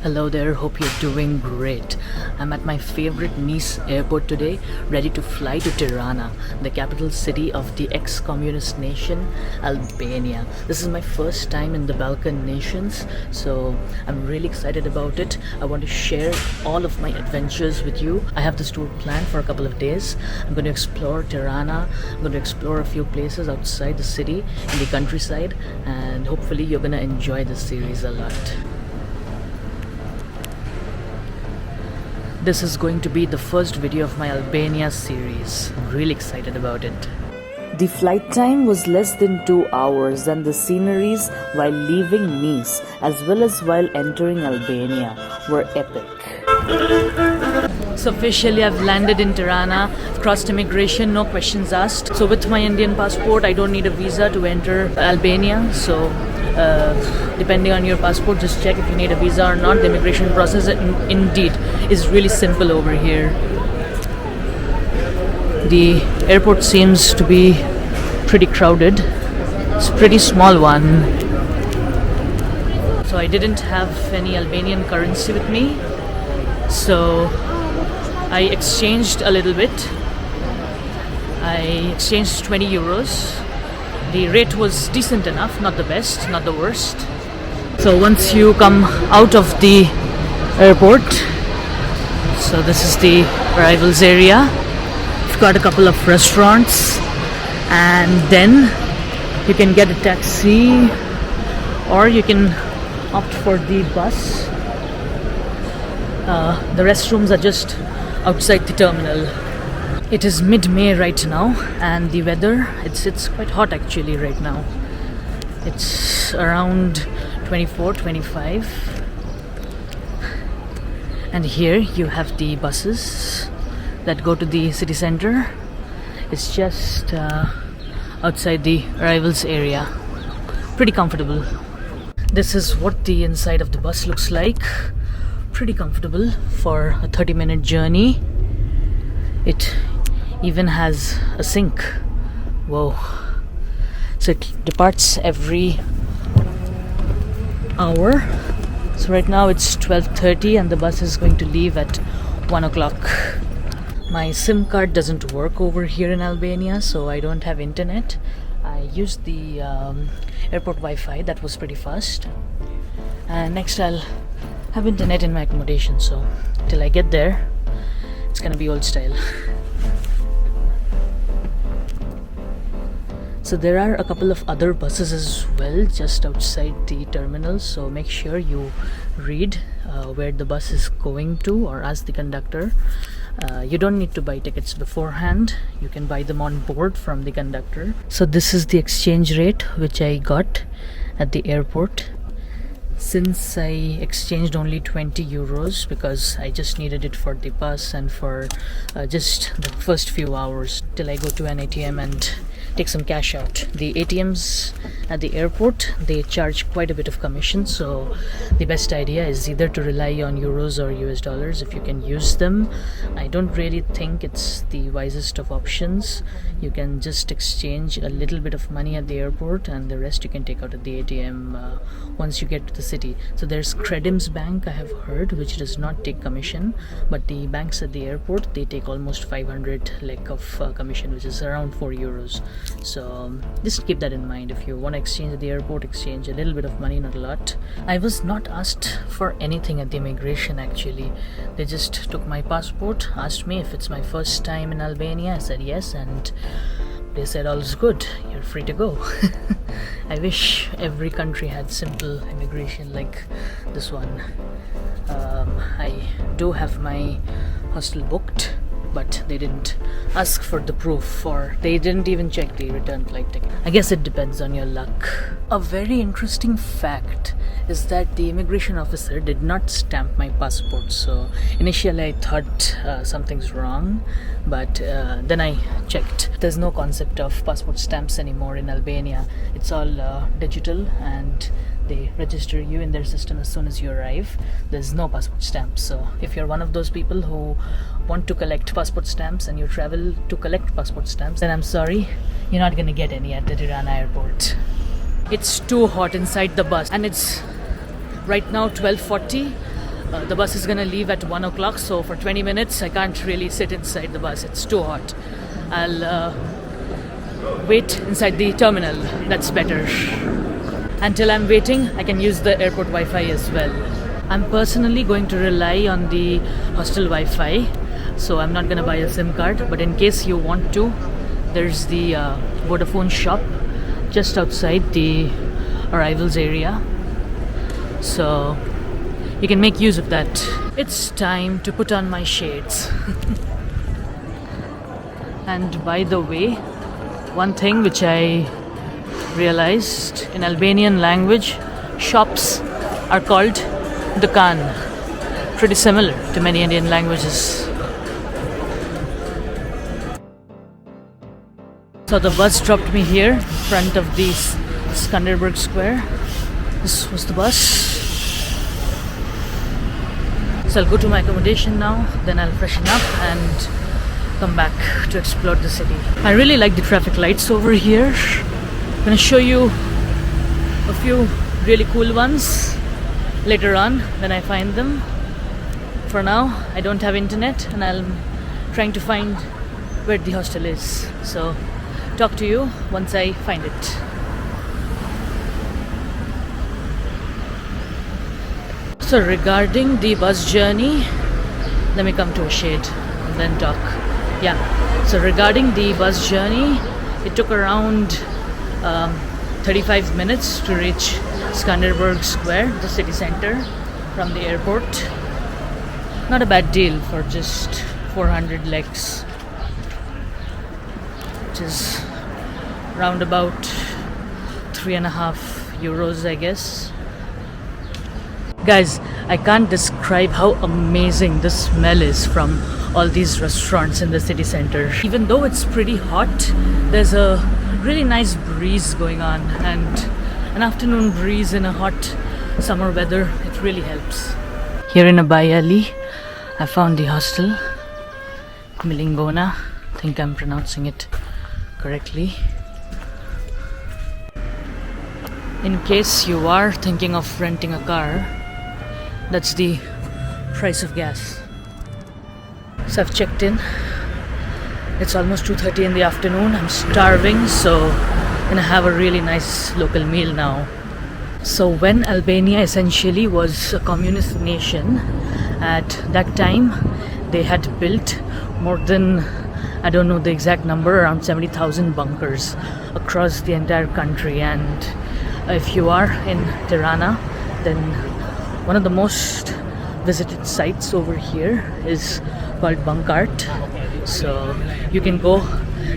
Hello there, hope you're doing great. I'm at my favorite Nice airport today, ready to fly to Tirana, the capital city of the ex-communist nation, Albania. This is my first time in the Balkan nations, so I'm really excited about it. I want to share all of my adventures with you. I have this tour planned for a couple of days. I'm going to explore Tirana, I'm going to explore a few places outside the city, in the countryside, and hopefully you're going to enjoy this series a lot. This is going to be the first video of my Albania series. I'm really excited about it. The flight time was less than 2 hours and the sceneries while leaving Nice as well as while entering Albania were epic. So officially I've landed in Tirana, I've crossed immigration, no questions asked. So with my Indian passport I don't need a visa to enter Albania. So depending on your passport, just check if you need a visa or not. The immigration process indeed is really simple over here. The airport seems to be pretty crowded. It's a pretty small one. So I didn't have any Albanian currency with me, so I exchanged a little bit. I exchanged 20 euros. The rate was decent enough, not the best, not the worst. So once you come out of the airport, so this is the arrivals area. We've got a couple of restaurants, and then you can get a taxi or you can opt for the bus. The restrooms are just outside the terminal. It is mid-May right now, and the weather, it's quite hot actually right now. It's around 24, 25. And here you have the buses that go to the city center. It's just outside the arrivals area. Pretty comfortable. This is what the inside of the bus looks like. Pretty comfortable for a 30-minute journey. It even has a sink. Whoa. So it departs every hour. So right now it's 12:30 and the bus is going to leave at 1 o'clock. My SIM card doesn't work over here in Albania, so I don't have internet. I used the airport Wi-Fi, that was pretty fast. And next I'll have internet in my accommodation, so till I get there it's gonna be old style. So there are a couple of other buses as well just outside the terminal, so make sure you read where the bus is going to or ask the conductor. You don't need to buy tickets beforehand, you can buy them on board from the conductor. So this is the exchange rate which I got at the airport. Since I exchanged only 20 euros because I just needed it for the bus and for just the first few hours till I go to an ATM and take some cash out. The ATMs at the airport, they charge quite a bit of commission, so the best idea is either to rely on euros or US dollars if you can use them. I don't really think it's the wisest of options. You can just exchange a little bit of money at the airport and the rest you can take out at the ATM once you get to the city. So there's Credims Bank, I have heard, which does not take commission, but the banks at the airport, they take almost 500 lek of commission, which is around 4 euros. So just keep that in mind. If you want to exchange at the airport, exchange a little bit of money, not a lot. I was not asked for anything at the immigration actually. They just took my passport, asked me if it's my first time in Albania. I said yes, and they said all is good, you're free to go. I wish every country had simple immigration like this one. I do have my hostel booked, but they didn't ask for the proof, or they didn't even check the return flight ticket. I guess it depends on your luck. A very interesting fact is that the immigration officer did not stamp my passport. So initially I thought something's wrong, but then I checked. There's no concept of passport stamps anymore in Albania. It's all digital, and they register you in their system as soon as you arrive. There's no passport stamp. So if you're one of those people who want to collect passport stamps and you travel to collect passport stamps, then I'm sorry, you're not gonna get any at the Tirana airport. It's too hot inside the bus, and it's right now 12:40. The bus is gonna leave at 1 o'clock, so for 20 minutes I can't really sit inside the bus, it's too hot. I'll wait inside the terminal, that's better. Until I'm waiting, I can use the airport Wi-Fi as well. I'm personally going to rely on the hostel Wi-Fi, so I'm not gonna buy a SIM card, but in case you want to, there's the Vodafone shop just outside the arrivals area, so you can make use of that. It's time to put on my shades. And by the way, one thing which I realized, in Albanian language, shops are called dukan, pretty similar to many Indian languages. So the bus dropped me here in front of the Skanderberg Square. This was the bus. So I'll go to my accommodation now, then I'll freshen up and come back to explore the city. I really like the traffic lights over here. I'm gonna show you a few really cool ones later on when I find them. For now, I don't have internet and I'm trying to find where the hostel is. So talk to you once I find it. So regarding the bus journey, let me come to a shade and then talk. Yeah, so regarding the bus journey, it took around 35 minutes to reach Skanderberg Square, the city center, from the airport. Not a bad deal for just 400 legs, which is round about €3.5, I guess. Guys, I can't describe how amazing the smell is from all these restaurants in the city center. Even though it's pretty hot, there's a really nice breeze going on, and an afternoon breeze in a hot summer weather, it really helps. Here in Abayali, I found the hostel, Milingona. I think I'm pronouncing it correctly. In case you are thinking of renting a car, that's the price of gas. So I've checked in. It's almost 2:30 in the afternoon. I'm starving, so I'm gonna have a really nice local meal now. So when Albania essentially was a communist nation, at that time they had built more than, I don't know the exact number, around 70,000 bunkers across the entire country. And if you are in Tirana, then one of the most visited sites over here is called Bunkart. So you can go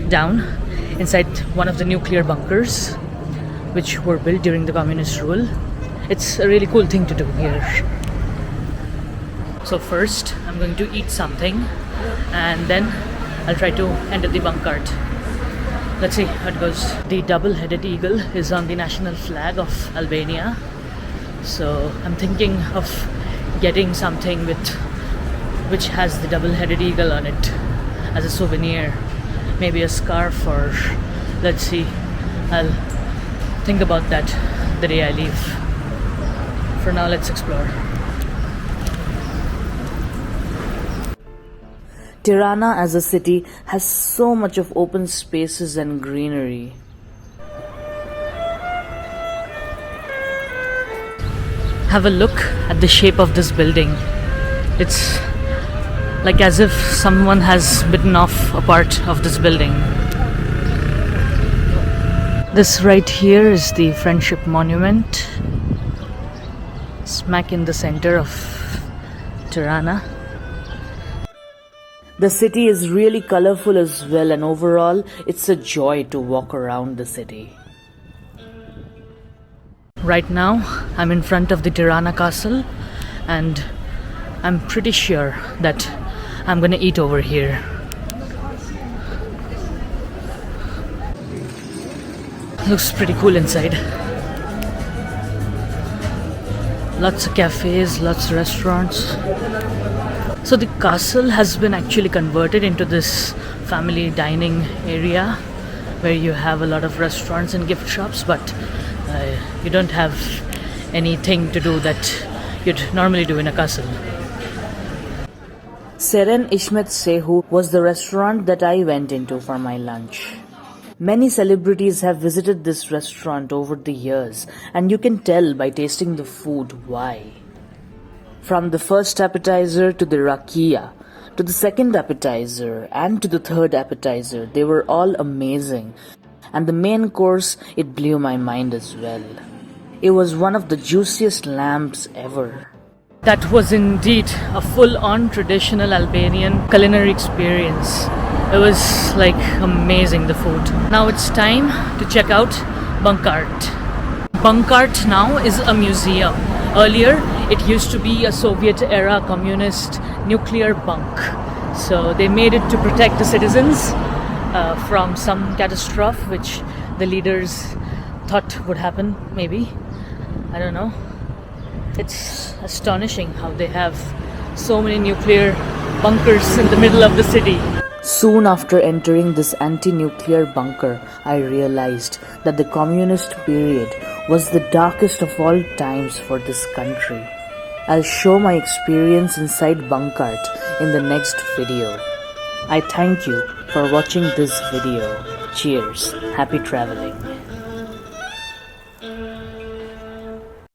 down inside one of the nuclear bunkers which were built during the communist rule. It's a really cool thing to do here. So first I'm going to eat something and then I'll try to enter the Bunkart. Let's see how it goes. The double-headed eagle is on the national flag of Albania. So I'm thinking of getting something which has the double-headed eagle on it as a souvenir. Maybe a scarf, or let's see. I'll think about that the day I leave. For now, let's explore. Tirana as a city has so much of open spaces and greenery. Have a look at the shape of this building. It's like as if someone has bitten off a part of this building. This right here is the Friendship Monument, smack in the center of Tirana. The city is really colorful as well, and overall it's a joy to walk around the city. Right now I'm in front of the Tirana Castle and I'm pretty sure that I'm gonna eat over here. Looks pretty cool inside. Lots of cafes, lots of restaurants. So the castle has been actually converted into this family dining area where you have a lot of restaurants and gift shops, but you don't have anything to do that you'd normally do in a castle. Seren İşmet Sehu was the restaurant that I went into for my lunch. Many celebrities have visited this restaurant over the years, and you can tell by tasting the food why. From the first appetizer to the rakia, to the second appetizer, and to the third appetizer, they were all amazing. And the main course, it blew my mind as well. It was one of the juiciest lambs ever. That was indeed a full-on traditional Albanian culinary experience. It was like amazing, the food. Now it's time to check out Bunkart. Bunkart now is a museum. Earlier, it used to be a Soviet-era communist nuclear bunk. So they made it to protect the citizens from some catastrophe which the leaders thought would happen, maybe. I don't know. It's astonishing how they have so many nuclear bunkers in the middle of the city. Soon after entering this anti-nuclear bunker, I realized that the communist period was the darkest of all times for this country. I'll show my experience inside Bunkart in the next video. I thank you for watching this video. Cheers. Happy traveling.